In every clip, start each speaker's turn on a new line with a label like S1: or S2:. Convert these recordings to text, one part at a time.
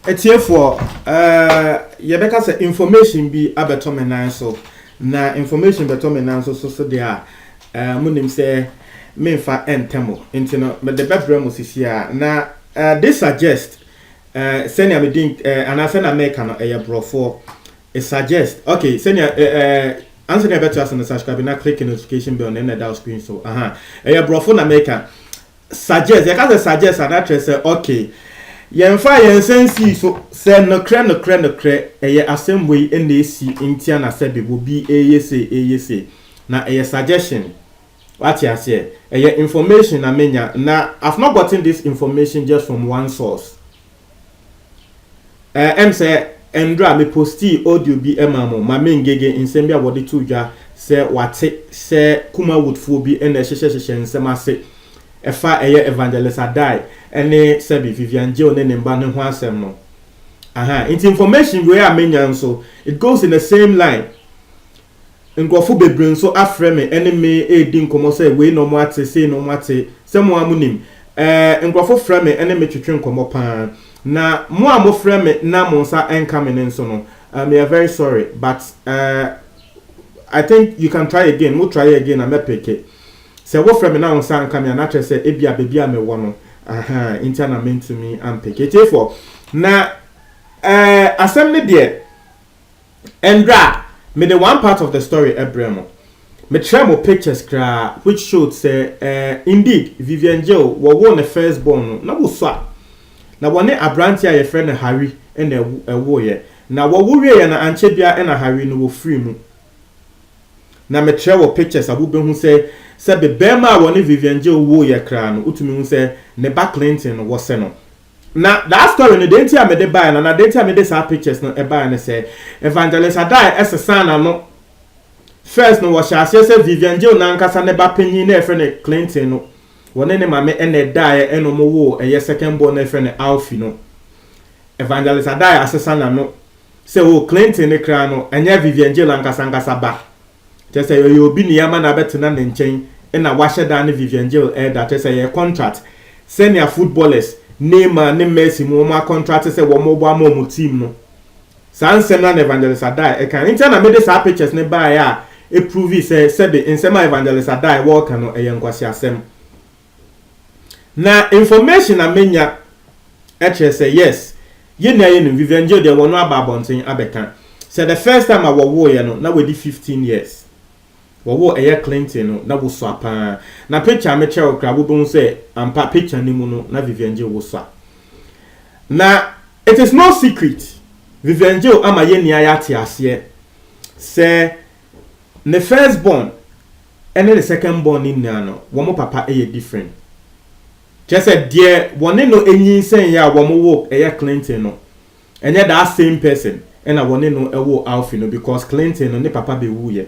S1: Ethiefo yebeka say information bi abeto me nan so na information beto me nan so there munim say memfa entemo nti no me the best brand sisi a na they suggest senior me din anase na make no brofo it suggest okay senior answer the better as on the subscribe na click notification bell on the screen so brofo na make suggest you can suggest and that say okay yemfa yensensi so say no kre assembly in the AC intia na say be bi eyese na suggestion what you say information na menya na I've not gotten this information just from one source say Endra me posti audio bi emamo ma mengege nsem bia wode to dwa say wate say kuma woodfo bi ena hyehye nsem ase efa evangelist adai ene sebi Vivian J one ne mba ne ho asem no it's information we are menya so it goes in the same line ngofo bebre so afreme ene me edi nkomo say we no mo ate say no mo ate say mo amunim ngofo freme ene me twetwe nkomo pa na mo amo freme na mo nsa encoming so no we are very sorry but I think you can try again. We'll try again and me pick say wo frame na on san come na say ebia bebia me wo no interna meant to me and pick it for na assembly there Endra me the one part of the story Ebremo me tremo pictures kra which showed say indeed Vivian J wo won the first born na wo so na wone abranti a ye friend Harry and wo ye na wo wo ye na anche bia na Harry no wo free mu na me tremo pictures abu hu say be bema woni Vivian J wo ye kra no utumi hu say ne ba Clinton wo se no na that story no denti a me de buy na denti a me de sa pictures no e buy na say evangelist adai esesana no first no wo sha say Vivian J na nkasa ne ba panyin na e friend Clinton no wone ne mame ene dae eno mo wo eye second born na friend Alfie no evangelist adai asesana no say wo Clinton ne kra no enya Vivian J nkasa ba just say you obi ni yama na betena ne nchen na wahye da ne Vivian J that say your contract senior footballers Neymar ne Messi mo ma contract say wo mo bo mo team no sansem na evangelist adai e kan inta na me de sa pictures ne ba ya e prove say be insema evangelist adai work no e yankwasi asem na information amenya say yes ye na ye no Vivian J de wono ababonten abeka say the first time I wo ye no na we di 15 years wo Clinton no na wo so apa na picture me check kra wo bon say ampa picture ni mu no na Vivian J wo so na it is no secret Vivian J ama ye nia ya te ase say the first born and the second born in no wo mo papa different just said dear one no enyin sen ya wo mo wo Clinton no enye that same person and I want no ewo Alfie no because Clinton no ne papa be wu ye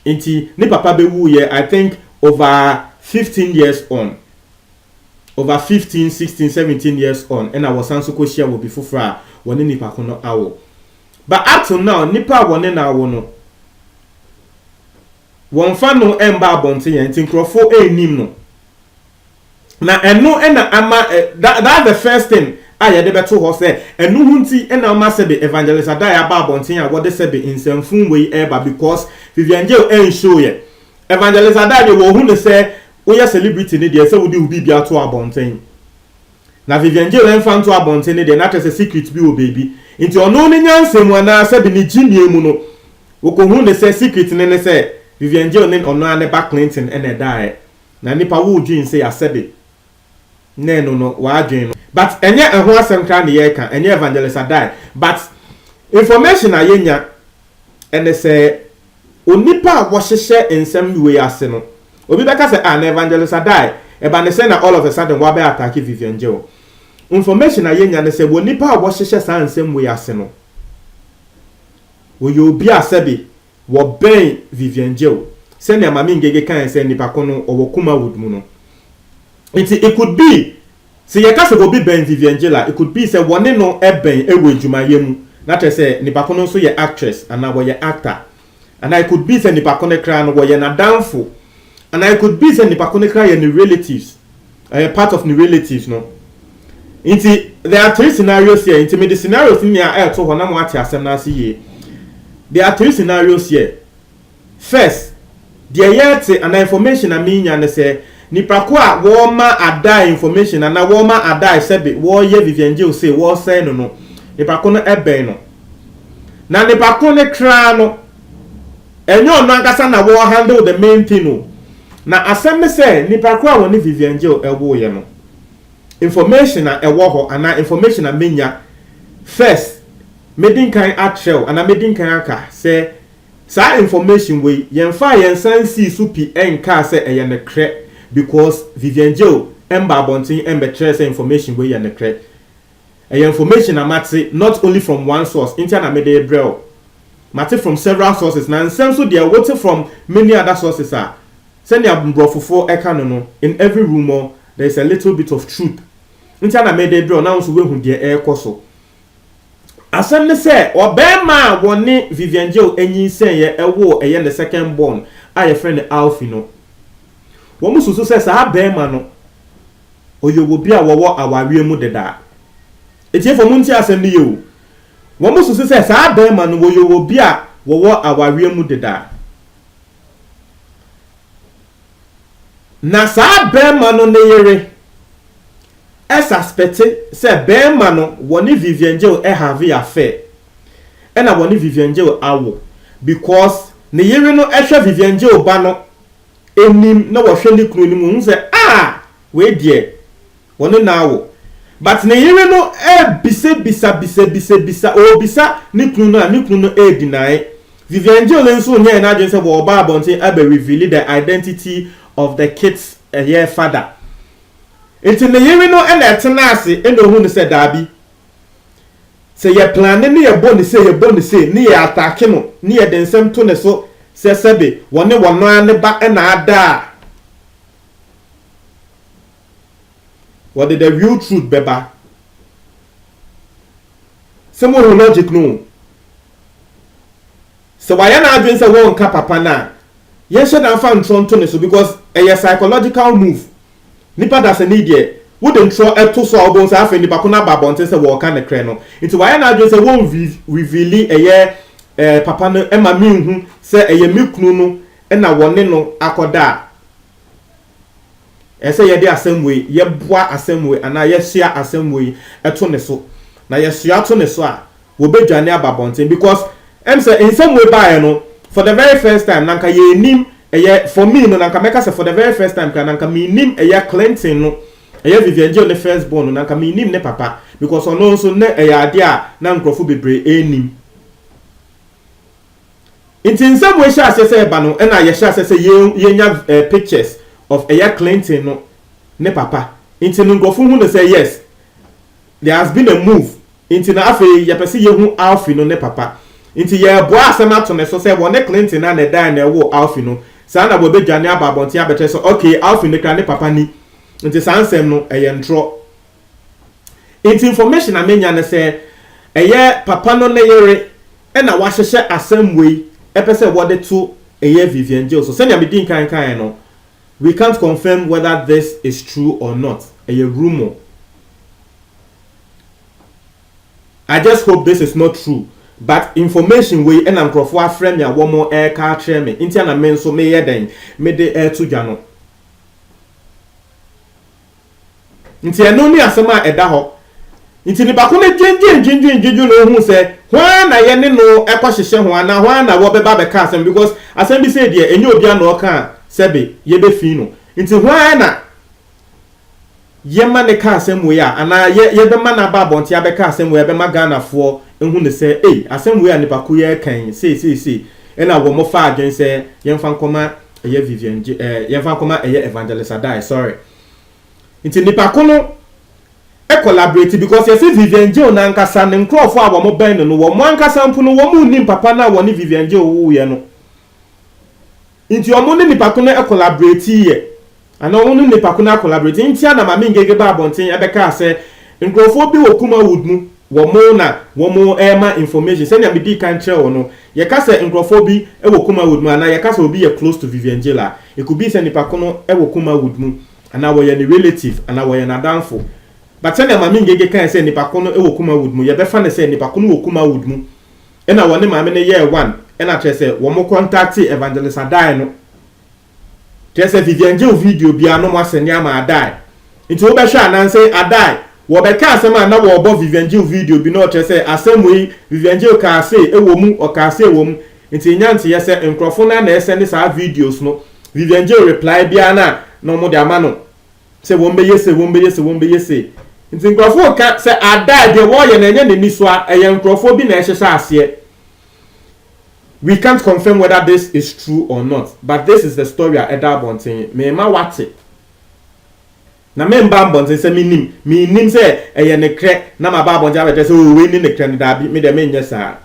S1: inti ne papa be wu ye I think over 15 years on over 15 16 17 years on and I was sanso ko share wo be fufra one ni pa kono awo but up to now nipa one na awo no won fa no emba abonte ye inti nkrofo enim no na eno na ama that the first thing aye de beto ho say enu hunti na ama se be evangelist adai aba abonten a wode se be insemfun we eba because Vivian J show ye evangelist adai wo hu ne say we ya celebrity ne de say we di bia to abonten na Vivian J enfa to abonten ne de na tese secret bi o baby nti ono ne nyansem ana se be ni ginie mu no wo ko hu ne say secret ne say Vivian J ne ono ane ba Clinton ene dai na nipa wo dwin say asebe no wa adwen no but enye eho asem kan ye kan enye evangelist adai but information ayenya ene say onipa wo hyehye ensem we ase no obi beka say na evangelist adai e ba ne say na all of a sudden wa be attack Vivian J information ayenya ne say onipa wo hyehye sa ensem we ase no wo yo bi asebe wo ben Vivian J say na mama ngege kan say nipa kono owo kuma wood mu no it could be say you can say go be Ben Vivian J it could be say one no ben ewo adwumaye mu na tell say nipa kono so ye actress and na wo ye actor and it could be say nipa kono kra no wo ye na danfo and it could be say nipa kono kra ye ni relatives part of the relatives no inti there are 3 scenarios here. Intimate scenarios in here air to honam what asem na see. There are 3 scenarios here. First, the yet an information I mean and say nipa ko a wo ma ada information and na wo ma ada sebe wo ye Vivian J say wo say no nipa ko no ebe no na nipa ko ne kra no enyo no ankasa na wo handle the main thing no na asem me say nipa ko a wo ne Vivian J ewo ye no information a ewo ho ana information a menya first medin kan atrel ana medin kan aka say sa information we yemfa yensan si supi enka say eye ne kre because Vivian J emba bontin embe trace information we ye ne kre eye information amate not only from one source interna mede brel mate from several sources na nsem so they are waiting from many other sources are send ya brofofo eka no in every rumor there is a little bit of truth interna mede brel now so we hu de e koso asem ne say obema woni Vivian J enyi sen ye ewo eye the second born aye friend Alfie no wo mususu say sa bema no oyowo bia wo awawe mu deda etie mu nti asem ne ye wo mususu say sa bema no oyowo bia wo awawe mu deda na sa bema no ne yere suspect say bema no woni Vivian J have affair na woni Vivian J awo because ne yere no ehwe Vivian J ba no enim na wo hwe ni kunu ni mu say we die woni na awo but ne yere no bisa o bisa ni kunu no deny Vivian J nso nya na agent say wo ba abontin abe reveal the identity of the kids father. Enti ne yiri no na etena ase eno hu ne se dabi se ye plan ne ye bo ne se ne ye attack no ne ye densem to ne so se sebe woni wono ane ba na ada what the real truth beba se mo logic no se why na adwen se won ka papa na ye she dan fa ntron to ne so because a psychological move nipa da se need ye wouldn't throw to so obon say afa nipa ko na ba bonte se wo ka ne kre no nti why na adwen se won reveal papa no e ma mi hu se eye mikunu no e na wone no akoda e se ye de asem ye boa asem we ana ye hia asem we to ne so na ye hia to ne so a wo bedwane aba bonte because em say in some way by no for the very first time nanka ye nim for me no nanka meka say for the very first time kan nanka me nim Clinton no Vivian J the first born no nanka me nim ne papa because ono so ne ade a na nkrofo bebre enim in some way sha say ba no na ye sha say ye nya pictures of Clinton no ne papa into nkrofo hu no say yes there has been a move into na afa ye pese ye hu Alfie no ne papa into ye boa asema to ne so say won Clinton na ne dan na wo Alfie no sana bo bedwane aba bonte abetre so okay Alfie ne kra ne papa ni into sansem no ntro into information amenya ne say papa no ne yere na wa hyehye asem wei epese wode to Vivian J so send me din kan no we can't confirm whether this is true or not a rumor. I just hope this is not true. But information we and nkrofo afrem ya wo mo ka kire me ntia na men so me yeden me de to dwa no ntia no ni asema eda ho nti ni bako na dwendwen no hu se hwan na ye ne no hyehyɛ ho ana hwan na wo beba be ka asem because asem bi say de enye obi ana o ka sebe ye be fi no nti hwan na ye ma ne ka asem we ya ana ye be ma na ba bontia be ka asem we be ma Ghana fo ehu ne say asem we anipa ko ye kan say ena wo mo fa adwen say ye mfa nkoma eye Vivian J ye mfa nkoma eye Evangelist Adai sorry nti nipa ko no e collaborate because you see Vivian J na nkasa ne nkrofo a wo mo ban no wo mo ankasa mpu no wo mu ni papa na wo ni Vivian J wo ye no nti o mo ni nipa ko no e collaborate ye ana wo ni nipa ko na collaborate nti ana ma mingege ba bonten e be ka say nkrofo bi wo kuma wood mu wo mo ema information send am di kan kire wo no ye ka say nkrofo bi e wo kuma wood mu ana ye ka say obi ye close to Vivian J la e could be say nipa ko no e wo kuma wood mu ana wo ye ni relative ana wo ye na danfo but sɛ na maame ngege kan sɛ nipa ko no e wo kuma wood mu ye be fa ne sɛ nipa ko no wo kuma wood mu e na wone maame ne ye one e na kyerɛ sɛ wo mo contact evangelist Adai no kyerɛ sɛ Vivian J video bia no mo asɛne ama Adai nti wo be hwɛ ananse Adai wo be ka asɛm a na wo bo Vivian J video bi no kyerɛ sɛ asɛm yi Vivian J ka sɛ e wo mu o ka sɛ wo mu nti nyante ye sɛ nkrofo na ɛsɛne saa videos no Vivian J reply bia na mo de ama no sɛ wo mbeye se nti nkrofo ka sɛ Adai de wo ye na enye ne niso a ɛyɛ nkrofo bi na ɛhyehye aseɛ. We can't confirm whether this is true or not, but this is the story at Eda Bonten. Me ma wate. Na me mba bonten se me nim se eye ne kre na ma ba bonten abete se o we ni ne kre da bi me de me nya sa.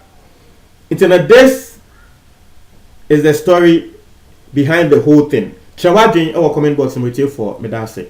S1: This is the story behind the whole thing. Chawadin our comment box mo tie for me da say.